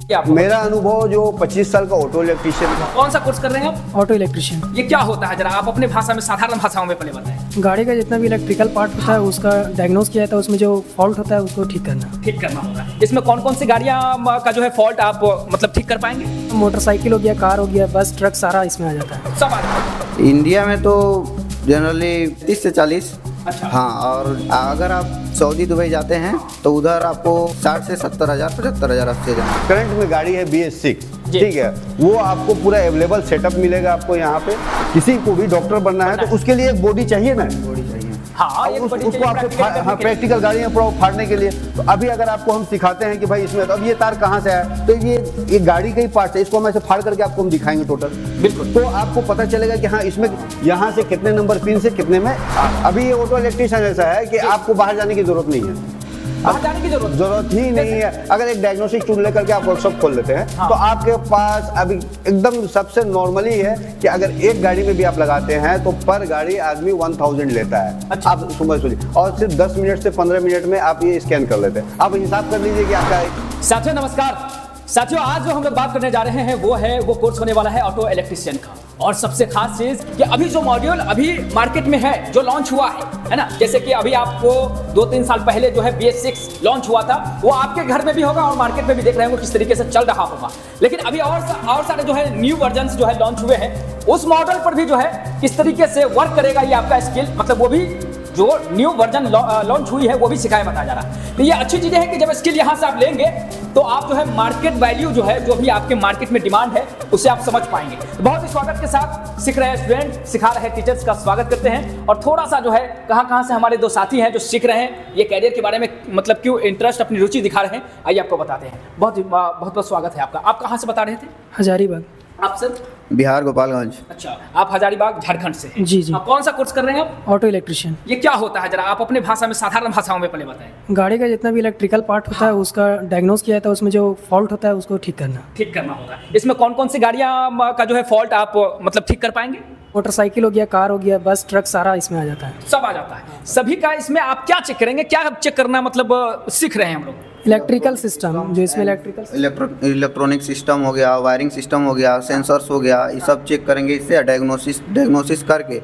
मेरा अनुभव जो 25 साल का ऑटो इलेक्ट्रीशियन। कौन सा कोर्स कर रहे हैं आप? Auto electrician. ये क्या होता है, जरा आप अपने भाषा में, साधारण भाषाओं में पहले बताएं। गाड़ी का जितना भी इलेक्ट्रिकल पार्ट होता है उसका डायग्नोस किया जाता है, उसमें जो फॉल्ट होता है उसको ठीक करना होगा। इसमें कौन कौन सी गाड़ियाँ का जो है फॉल्ट आप मतलब ठीक कर पाएंगे? मोटरसाइकिल हो गया, कार हो गया, बस, ट्रक, सारा इसमें आ जाता है। सब आ जाता है। इंडिया में तो जनरली 30 से 40। अच्छा। हाँ, और अगर आप सऊदी दुबई जाते हैं तो उधर आपको 60 से 70 हज़ार 75 हज़ार 80 हज़ार। करंट में गाड़ी है BS6, ठीक है, वो आपको पूरा अवेलेबल सेटअप मिलेगा आपको यहाँ पे। किसी को भी डॉक्टर बनना है तो उसके लिए एक बॉडी चाहिए ना, बॉडी चाहिए। हाँ, उसको आपको प्रैक्टिकल गाड़ियाँ फाड़ने के लिए। तो अभी अगर आपको हम सिखाते हैं कि भाई इसमें तो अब ये तार कहाँ से आया, तो ये गाड़ी का ही पार्ट है, इसको हम ऐसे फाड़ करके आपको हम दिखाएंगे टोटल। बिल्कुल। तो आपको पता चलेगा कि हाँ इसमें यहाँ से कितने नंबर पिन से कितने में। अभी ये ऑटो इलेक्ट्रीशियन ऐसा है कि आपको बाहर जाने की जरूरत नहीं है, बाहर जाने की जरूरत ही नहीं है। अगर एक डायग्नोस्टिक टूल लेकर के आप वर्कशॉप खोल लेते हैं, हाँ। तो आपके पास अभी एकदम सबसे नॉर्मली है कि अगर एक गाड़ी में भी आप लगाते हैं तो पर गाड़ी आदमी 1000 लेता है। अच्छा। आप सुबह सोचिए, और सिर्फ 10 मिनट से 15 मिनट में आप ये स्कैन कर लेते हैं। आप हिसाब कर लीजिए कि आपका। साथियों नमस्कार। साथियों, आज जो हम लोग बात करने जा रहे हैं वो कोर्स होने वाला है ऑटो इलेक्ट्रीशियन का। और सबसे खास चीज कि अभी जो मॉड्यूल अभी मार्केट में है, जो लॉन्च हुआ है ना, जैसे कि अभी आपको 2-3 साल पहले जो है BS6 लॉन्च हुआ था, वो आपके घर में भी होगा और मार्केट में भी देख रहे होंगे किस तरीके से चल रहा होगा। लेकिन अभी और सारे जो है न्यू वर्जन्स जो है लॉन्च हुए हैं, उस मॉडल पर भी जो है किस तरीके से वर्क करेगा ये आपका स्किल, मतलब वो भी जो न्यू वर्जन लॉन्च हुई है वो भी सिखाया बताया जा रहा है। तो ये अच्छी चीजें हैं कि जब स्किल यहाँ से आप लेंगे तो आप जो है मार्केट वैल्यू जो है, जो भी आपके मार्केट में डिमांड है, उसे आप समझ पाएंगे। तो बहुत ही स्वागत के साथ सीख रहे स्टूडेंट, सिखा रहे टीचर्स का स्वागत करते हैं। और थोड़ा सा जो है कहाँ से हमारे दो साथी हैं जो सीख रहे हैं, ये कैरियर के बारे में मतलब क्यों इंटरेस्ट, अपनी रुचि दिखा रहे हैं, आइए आपको बताते हैं। बहुत स्वागत है आपका। आप कहाँ से बता रहे थे? हजारीबाग। आप सर? बिहार गोपालगंज। अच्छा, आप हजारीबाग झारखंड से हैं? जी। आप कौन सा कोर्स कर रहे हैं आप? Auto electrician. ये क्या होता है, जरा आप अपने भाषा में, साधारण भाषाओं में पहले बताएं। गाड़ी का जितना भी इलेक्ट्रिकल पार्ट होता है उसका डायग्नोस किया जाता है, उसमें जो फॉल्ट होता है उसको ठीक करना होगा। इसमें कौन कौन सी गाड़ियाँ का जो है फॉल्ट आप मतलब ठीक कर पाएंगे? मोटरसाइकिल हो गया, कार हो गया, बस, ट्रक, सारा इसमें आ जाता है। सब आ जाता है सभी का। इसमें आप क्या चेक करेंगे, क्या चेक करना मतलब सीख रहे हैं हम लोग? इलेक्ट्रिकल सिस्टम, जो इसमें इलेक्ट्रॉनिक सिस्टम हो गया, वायरिंग सिस्टम हो गया, सेंसर्स हो गया, ये सब चेक करेंगे। इससे डायग्नोसिस करके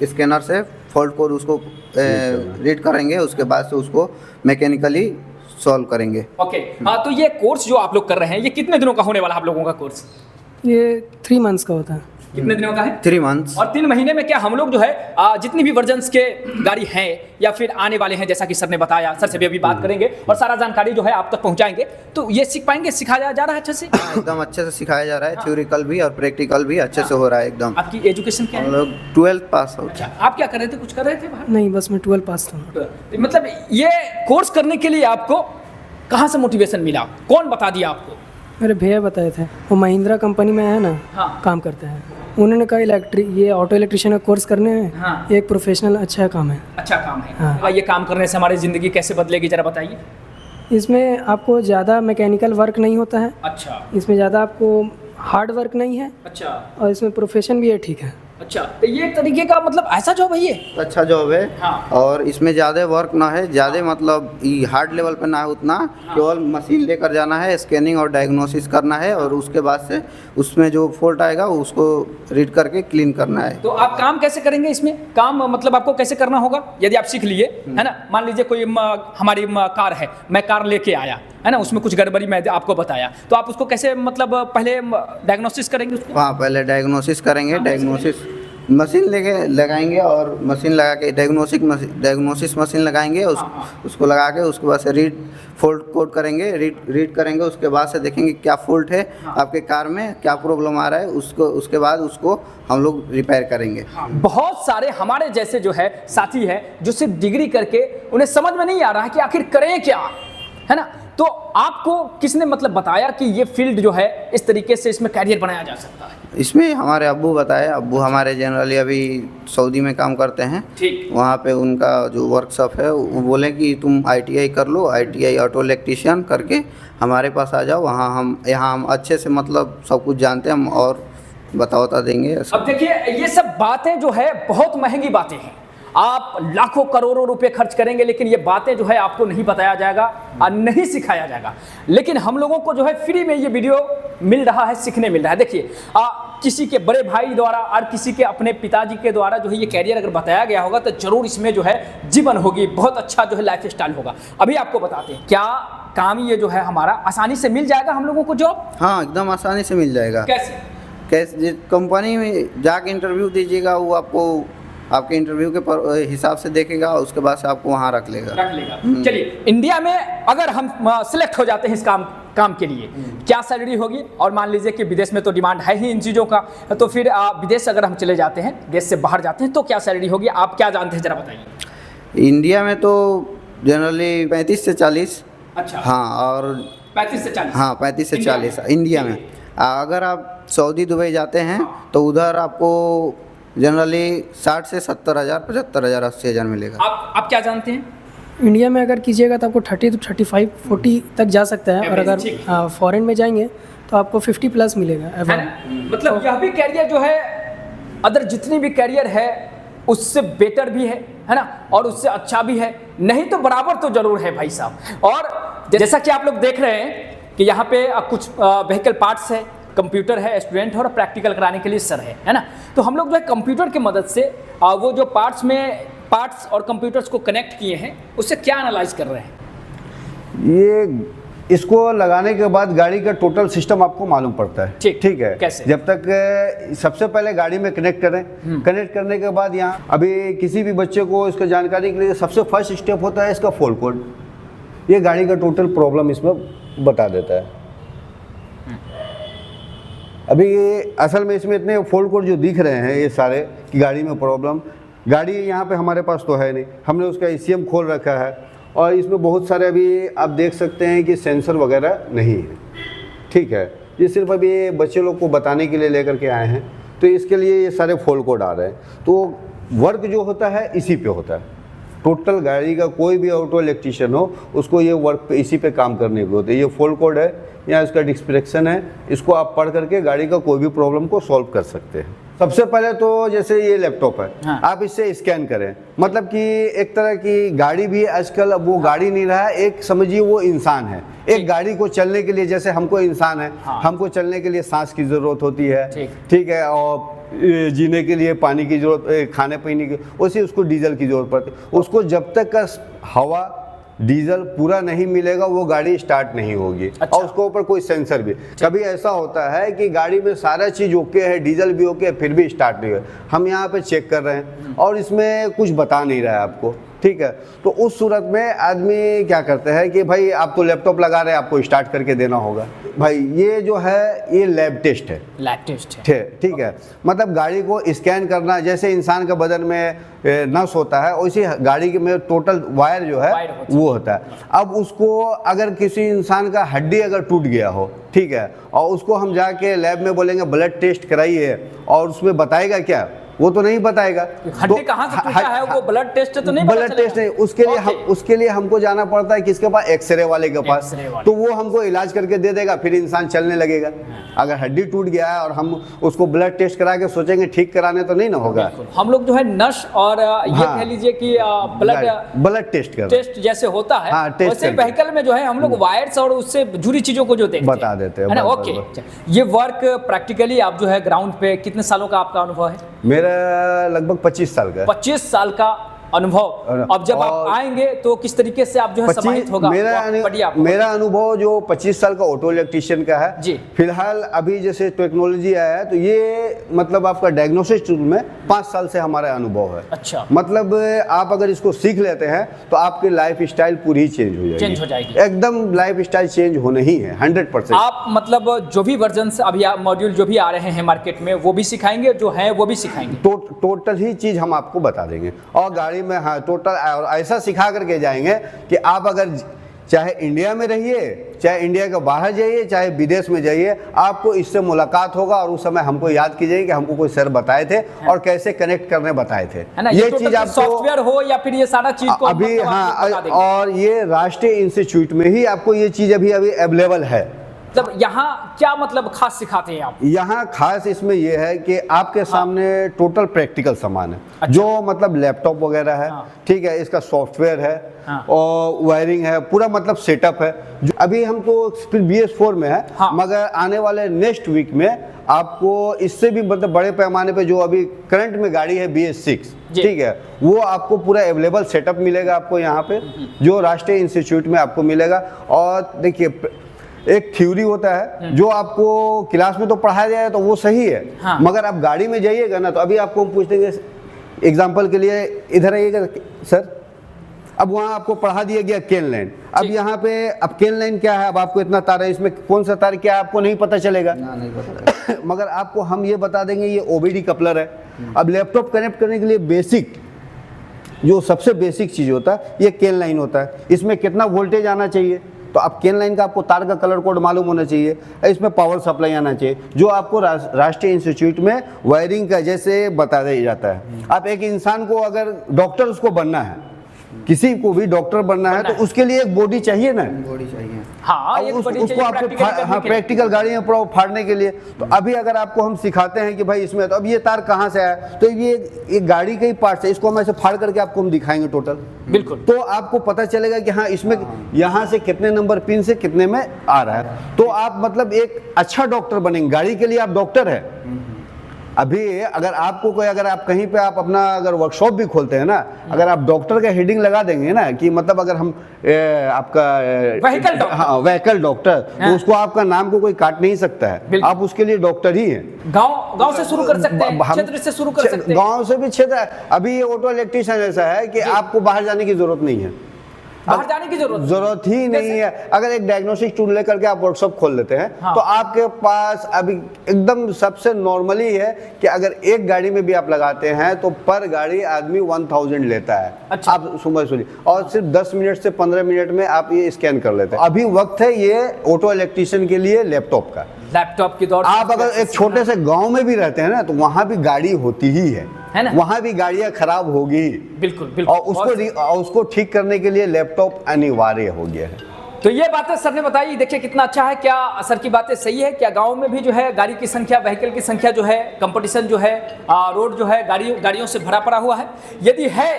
स्कैनर से फॉल्ट कोड उसको रीड करेंगे, उसके बाद से उसको मैकेनिकली सॉल्व करेंगे। ओके। हाँ, तो ये कोर्स जो आप लोग कर रहे हैं, ये कितने दिनों का होने वाला है आप लोगों का कोर्स? ये 3 मंथ्स का होता है। कितने दिनों का है? 3 मंथ्स। और 3 महीने में क्या हम लोग जो है जितनी भी वर्जन्स के गाड़ी हैं या फिर आने वाले हैं, जैसा कि सर ने बताया, सर से भी अभी बात करेंगे और सारा जानकारी जो है आप तक पहुंचाएंगे, तो ये सीख पाएंगे? सिखाया जा रहा है अच्छे से? एकदम अच्छे से सिखाया जा रहा है। थ्योरिकल भी और प्रैक्टिकल भी अच्छे से हो रहा है एकदम। आपकी एजुकेशन क्या है? हम लोग 12th पास हो। अच्छा, आप क्या कर रहे थे? कुछ कर रहे थे बाहर? नहीं, बस मैं 12 पास था। मतलब ये कोर्स करने के लिए आपको कहाँ से मोटिवेशन मिला? कौन बता दिया आपको? मेरे भैया बताए थे, वो महिंद्रा कंपनी में है ना, हाँ। काम करते हैं। उन्होंने कहा ये ऑटो इलेक्ट्रीशियन का कोर्स करने में हाँ। एक प्रोफेशनल अच्छा काम है। अच्छा काम है। हाँ। ये काम करने से हमारी ज़िंदगी कैसे बदलेगी, जरा बताइए। इसमें आपको ज़्यादा मैकेनिकल वर्क नहीं होता है। अच्छा। इसमें ज़्यादा आपको हार्ड वर्क नहीं है। अच्छा। और इसमें प्रोफेशन भी है, ठीक है। अच्छा, तो ये एक तरीके का मतलब ऐसा जॉब है ये? अच्छा जॉब है। हाँ। और इसमें ज़्यादा वर्क ना है, ज़्यादा मतलब हार्ड लेवल पे ना है उतना। हाँ। केवल मशीन लेकर जाना है, स्कैनिंग और डायग्नोसिस करना है, और उसके बाद से उसमें जो फॉल्ट आएगा उसको रीड करके क्लीन करना है। तो आप काम कैसे करेंगे इसमें? काम मतलब आपको कैसे करना होगा यदि आप सीख लिए, है ना? मान लीजिए कोई हमारी कार है, मैं कार लेके आया, है ना, उसमें कुछ गड़बड़ी मैं आपको बताया, तो आप उसको कैसे मतलब पहले डायग्नोसिस करेंगे उसको? हाँ, पहले डायग्नोसिस करेंगे। डायग्नोसिस मशीन लेके लगाएंगे और मशीन लगा के डायग्नोसिस मशीन लगाएंगे, उसको लगा के उसके बाद से फॉल्ट कोड करेंगे, रीड करेंगे। उसके बाद से देखेंगे क्या फॉल्ट है आपके कार में, क्या प्रॉब्लम आ रहा है, उसके बाद उसको हम लोग रिपेयर करेंगे। बहुत सारे हमारे जैसे जो है साथी हैं जो सिर्फ डिग्री करके उन्हें समझ में नहीं आ रहा है कि आखिर करें क्या, है ना? तो आपको किसने मतलब बताया कि ये फील्ड जो है इस तरीके से इसमें कैरियर बनाया जा सकता है? इसमें हमारे अब्बू बताए। अब्बू हमारे जनरली अभी सऊदी में काम करते हैं। ठीक। वहाँ पे उनका जो वर्कशॉप है, वो बोले कि तुम ITI कर लो, ITI ऑटो इलेक्ट्रीशियन करके हमारे पास आ जाओ। यहाँ हम अच्छे से मतलब सब कुछ जानते हैं, हम और बता देंगे। अब देखिए, ये सब बातें जो है बहुत महंगी बातें हैं आप लाखों करोड़ों रुपए खर्च करेंगे, लेकिन ये बातें जो है आपको नहीं बताया जाएगा और नहीं सिखाया जाएगा। लेकिन हम लोगों को जो है फ्री में ये वीडियो मिल रहा है, सीखने मिल रहा है। देखिए किसी के बड़े भाई द्वारा और किसी के अपने पिताजी के द्वारा जो है ये कैरियर अगर बताया गया होगा तो जरूर इसमें जो है जीवन होगी, बहुत अच्छा जो है लाइफ स्टाइल होगा। अभी आपको बताते हैं क्या काम ये जो है हमारा आसानी से मिल जाएगा हम लोगों को जॉब? हाँ, एकदम आसानी से मिल जाएगा। कैसे कंपनी में जाके इंटरव्यू दीजिएगा, वो आपको आपके इंटरव्यू के हिसाब से देखेगा, उसके बाद से आपको वहाँ रख लेगा। चलिए, इंडिया में अगर हम सिलेक्ट हो जाते हैं इस काम के लिए, क्या सैलरी होगी? और मान लीजिए कि विदेश में तो डिमांड है ही इन चीज़ों का, तो फिर विदेश अगर हम चले जाते हैं, देश से बाहर जाते हैं, तो क्या सैलरी होगी? आप क्या जानते हैं, जरा बताइए। इंडिया में तो जनरली 35 से 40। अच्छा। हाँ, और 35 से 40। हाँ, 35 से 40 इंडिया में। अगर आप सऊदी दुबई जाते हैं तो उधर आपको जनरली 60 से 70 हज़ार, 75 हज़ार, 80 हज़ार मिलेगा। आप क्या जानते हैं? इंडिया में अगर कीजिएगा तो आपको 30 to 35, 40 तक जा सकता है, और अगर फॉरेन में जाएंगे तो आपको 50 प्लस मिलेगा। मतलब यह भी कैरियर जो है अदर जितनी भी कैरियर है उससे बेटर भी है ना, और उससे अच्छा भी है, नहीं तो बराबर तो जरूर है भाई साहब। और जैसा कि आप लोग देख रहे हैं कि यहाँ पे कुछ व्हीकल पार्ट्स है, कंप्यूटर है, स्टूडेंट है, और प्रैक्टिकल कराने के लिए सर है ना। तो हम लोग जो है कंप्यूटर की मदद से वो जो पार्ट्स और कंप्यूटर्स को कनेक्ट किए हैं उससे क्या एनालाइज कर रहे हैं? ये इसको लगाने के बाद गाड़ी का टोटल सिस्टम आपको मालूम पड़ता है। ठीक है। कैसे? जब तक सबसे पहले गाड़ी में कनेक्ट करें, कनेक्ट करने के बाद यहाँ अभी किसी भी बच्चे को इसका जानकारी के लिए सबसे फर्स्ट स्टेप होता है इसका फॉल्ट कोड। ये गाड़ी का टोटल प्रॉब्लम इसमें बता देता है। अभी असल में इसमें इतने फॉल्ट कोड जो दिख रहे हैं ये सारे कि गाड़ी में प्रॉब्लम, गाड़ी यहाँ पे हमारे पास तो है नहीं, हमने उसका ECM खोल रखा है और इसमें बहुत सारे अभी आप देख सकते हैं कि सेंसर वगैरह नहीं है। ठीक है, ये सिर्फ अभी बच्चे लोग को बताने के लिए लेकर के आए हैं, तो इसके लिए ये सारे फॉल्ट कोड आ रहे हैं। तो वर्क जो होता है इसी पे होता है। टोटल गाड़ी का कोई भी ऑटो इलेक्ट्रिशियन हो उसको ये वर्क पे इसी पे काम करने को होते हैं। ये फॉल्ट कोड है या इसका डिस्क्रिप्शन है, इसको आप पढ़ करके गाड़ी का कोई भी प्रॉब्लम को सॉल्व कर सकते हैं। सबसे पहले तो जैसे ये लैपटॉप है, हाँ। आप इससे स्कैन करें, मतलब कि एक तरह की गाड़ी भी आजकल अब वो गाड़ी नहीं रहा है, एक समझिए वो इंसान है। एक गाड़ी को चलने के लिए जैसे हमको इंसान है, हाँ। हमको चलने के लिए सांस की ज़रूरत होती है, ठीक है, और जीने के लिए पानी की जरूरत, खाने पीने की, उसी उसको डीजल की जरूरत पड़ती है। उसको जब तक का हवा डीजल पूरा नहीं मिलेगा वो गाड़ी स्टार्ट नहीं होगी। अच्छा। और उसके ऊपर कोई सेंसर भी, कभी ऐसा होता है कि गाड़ी में सारा चीज़ ओके है, डीजल भी ओके है, फिर भी स्टार्ट नहीं हुआ। हम यहाँ पे चेक कर रहे हैं और इसमें कुछ बता नहीं रहा है आपको, ठीक है। तो उस सूरत में आदमी क्या करते हैं कि भाई आप तो लैपटॉप लगा रहे हैं, आपको स्टार्ट करके देना होगा। भाई ये जो है ये लैब टेस्ट है, ठीक है। मतलब गाड़ी को स्कैन करना, जैसे इंसान का बदन में नस होता है वैसे गाड़ी के में टोटल वायर जो है वो होता है। अब उसको अगर किसी इंसान का हड्डी अगर टूट गया हो, ठीक है, और उसको हम जाके लैब में बोलेंगे ब्लड टेस्ट कराइए, और उसमें बताएगा क्या? वो तो नहीं बताएगा। हड्डी कहाँ से टूटा है वो ब्लड टेस्ट तो नहीं, ब्लड टेस्ट नहीं, उसके लिए हमको जाना पड़ता है किसके पास? एक्सरे वाले के पास। तो वो हमको इलाज करके दे देगा, फिर इंसान चलने लगेगा। अगर हड्डी टूट गया है और हम उसको ब्लड टेस्ट करा के सोचेंगे ठीक कराने, तो नहीं ना होगा। हम लोग जो है नस और ये कह लीजिए कि ब्लड टेस्ट जैसे होता है, वैसे व्हीकल में जो है हम लोग वायर्स और उससे जुड़ी चीजों को जो देखते हैं बता देते हैं। ओके, ये वर्क प्रैक्टिकली आप जो है ग्राउंड पे कितने सालों का आपका अनुभव है? मेरा लगभग 25 साल का। 25 साल का अनुभव। अब जब आप आएंगे तो किस तरीके से आप जो है समाहित होगा? मेरा अनुभव जो 25 साल का ऑटो इलेक्ट्रिशियन का है जी। फिलहाल अभी जैसे टेक्नोलॉजी आया है तो ये मतलब आपका डायग्नोसिस टूल में 5 साल से हमारा अनुभव है। अच्छा। मतलब आप अगर इसको सीख लेते हैं तो आपकी लाइफ स्टाइल पूरी चेंज हो जाएगी। एकदम लाइफ स्टाइल चेंज होना ही है 100%। आप मतलब जो भी वर्जन अभी मॉड्यूल जो भी आ रहे हैं मार्केट में वो भी सिखाएंगे, जो है वो भी सिखाएंगे। टोटल ही चीज हम आपको बता देंगे और गाड़ी में हाँ टोटल ऐसा सिखा करके जाएंगे कि आप अगर चाहे इंडिया में रहिए, चाहे इंडिया के बाहर जाइए, चाहे विदेश में जाइए, आपको इससे मुलाकात होगा और उस समय हमको याद कीजिए कि हमको कोई सर बताए थे और कैसे कनेक्ट करने बताए थे। ये चीज आपको सॉफ्टवेयर हो या फिर ये सारा चीज को अभी हाँ, और ये राष्ट्रीय इंस्टीट्यूट में ही आपको ये चीज अभी अवेलेबल है। मतलब यहाँ क्या मतलब खास सिखाते हैं आप? यहाँ खास इसमें ये है कि आपके सामने टोटल प्रैक्टिकल सामान है। अच्छा। जो मतलब लैपटॉप वगैरह है, ठीक है, इसका सॉफ्टवेयर है और वायरिंग है, पूरा मतलब सेटअप है। जो अभी हम तो फिर BS4 में है, मगर आने वाले नेक्स्ट वीक में आपको इससे भी मतलब बड़े पैमाने पे जो अभी करंट में गाड़ी है BS6, ठीक है, वो आपको पूरा अवेलेबल सेटअप मिलेगा आपको यहाँ पे, जो राष्ट्रीय इंस्टीट्यूट में आपको मिलेगा। और देखिए, एक थ्योरी होता है जो आपको क्लास में तो पढ़ाया जाए तो वो सही है, मगर आप गाड़ी में जाइएगा ना तो अभी आपको हम पूछ देंगे, एग्जाम्पल के लिए इधर आइएगा सर, अब वहाँ आपको पढ़ा दिया गया केन लाइन, अब यहाँ पे अब केन लाइन क्या है, अब आपको इतना तार है, इसमें कौन सा तार क्या है आपको नहीं पता चलेगा ना, नहीं पता मगर आपको हम ये बता देंगे ये OBD कपलर है। अब लैपटॉप कनेक्ट करने के लिए बेसिक, जो सबसे बेसिक चीज़ होता है ये केन लाइन होता है। इसमें कितना वोल्टेज आना चाहिए, तो अब केन लाइन का आपको तार का कलर कोड मालूम होना चाहिए, इसमें पावर सप्लाई आना चाहिए, जो आपको राष्ट्रीय इंस्टीट्यूट में वायरिंग का जैसे बता दिया जाता है। आप एक इंसान को अगर डॉक्टर उसको बनना है, किसी को भी डॉक्टर बनना है तो उसके लिए एक बॉडी चाहिए ना, बॉडी चाहिए। हाँ, एक बॉडी उसको चाहिए आपको प्रैक्टिकल गाड़ियाँ फाड़ने के लिए। तो अभी अगर आपको हम सिखाते हैं कि भाई इसमें तो अब ये तार कहाँ से आया, तो ये गाड़ी का ही पार्ट है, इसको हम ऐसे फाड़ करके आपको हम दिखाएंगे टोटल, बिल्कुल, तो आपको पता चलेगा कि हाँ इसमें यहाँ से कितने नंबर पिन से कितने में आ रहा है, तो आप मतलब एक अच्छा डॉक्टर बनेंगे। गाड़ी के लिए आप डॉक्टर है। अभी अगर आपको कोई, अगर आप कहीं पे आप अपना अगर वर्कशॉप भी खोलते हैं ना, अगर आप डॉक्टर का हेडिंग लगा देंगे ना कि मतलब अगर हम आपका व्हीकल डॉक्टर, हाँ व्हीकल डॉक्टर, तो उसको आपका नाम को कोई काट नहीं सकता है, आप उसके लिए डॉक्टर ही हैं। गांव से शुरू कर सकते हैं, क्षेत्र से शुरू कर सकते हैं, गांव से भी क्षेत्र। अभी ये ऑटो इलेक्ट्रिशियन ऐसा है कि आपको बाहर जाने की जरूरत नहीं है, बाहर जाने की जरूरत ही नहीं है। अगर एक डायग्नोस्टिक टूल लेकर के आप वर्कशॉप खोल लेते हैं, तो आपके पास अभी एकदम सबसे नॉर्मली है कि अगर एक गाड़ी में भी आप लगाते हैं तो पर गाड़ी आदमी 1000 लेता है। अच्छा। आप सुनिए, और सिर्फ 10 मिनट से 15 मिनट में आप ये स्कैन कर लेते हैं। अभी वक्त है ये ऑटो इलेक्ट्रिशियन के लिए लैपटॉप का। लैपटॉप की दौड़, आप अगर एक छोटे से गाँव में भी रहते हैं ना, तो वहाँ भी गाड़ी होती ही है ना, वहां भी गाड़ियां खराब होगी, बिल्कुल बिल्कुल, और उसको ठीक करने के लिए लैपटॉप अनिवार्य हो गया है। तो ये बातें सर ने बताई, देखिए कितना अच्छा है। क्या सर की बातें सही है? क्या गांव में भी जो है गाड़ी की संख्या, व्हीकल की संख्या जो है, कंपटीशन जो है, रोड जो है गाड़ियों से भरा पड़ा हुआ है? यदि है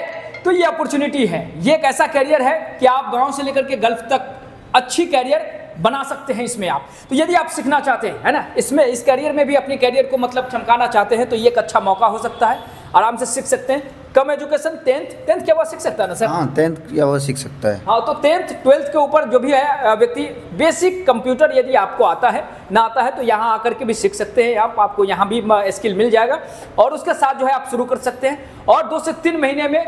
तो ये अपॉर्चुनिटी है, ये एक ऐसा कैरियर है कि आप गाँव से लेकर के गल्फ तक अच्छी कैरियर बना सकते हैं इसमें आप। तो यदि आप सीखना चाहते हैं, है ना, इसमें इस कैरियर में भी अपनी कैरियर को मतलब चमकाना चाहते हैं, तो ये एक अच्छा मौका हो सकता है, आराम से सीख सकते हैं। कम एजुकेशन, 10th क्या वो सीख सकता है ना सर? हाँ, 10th क्या वो सीख सकता है। हाँ, तो 10th 12th के ऊपर जो भी है व्यक्ति, बेसिक कंप्यूटर यदि आपको आता है ना आता है तो यहाँ आकर के भी सीख सकते हैं आपको यहाँ भी स्किल मिल जाएगा, और उसके साथ जो है आप शुरू कर सकते हैं, और 2 से 3 महीने में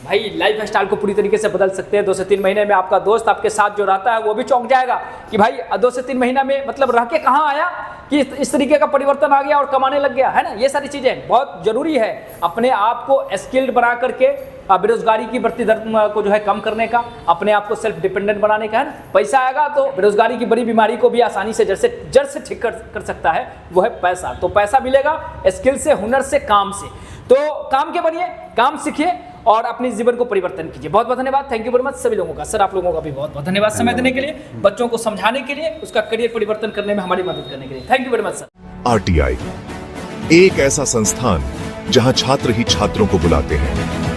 भाई लाइफ स्टाइल को पूरी तरीके से बदल सकते हैं। 2 से 3 महीने में आपका दोस्त आपके साथ जो रहता है वो भी चौंक जाएगा कि भाई 2 से 3 महीना में मतलब रह के कहाँ आया कि इस तरीके का परिवर्तन आ गया और कमाने लग गया, है ना। ये सारी चीज़ें बहुत जरूरी है, अपने आप को स्किल्ड बना करके बेरोजगारी की बढ़ती दर को जो है कम करने का, अपने आप को सेल्फ डिपेंडेंट बनाने का, है ना। पैसा आएगा तो बेरोजगारी की बड़ी बीमारी को भी आसानी से जड़ से ठीक कर सकता है, वो है पैसा। तो पैसा मिलेगा स्किल से, हुनर से, काम से। तो काम के बनिए, काम सीखिए और अपने जीवन को परिवर्तन कीजिए। बहुत बहुत धन्यवाद, थैंक यू वेरी मच सभी लोगों का। सर आप लोगों का भी बहुत बहुत धन्यवाद समय देने के लिए, बच्चों को समझाने के लिए, उसका करियर परिवर्तन करने में हमारी मदद करने के लिए। Thank you very much sir. RTI एक ऐसा संस्थान जहां छात्र ही छात्रों को बुलाते हैं।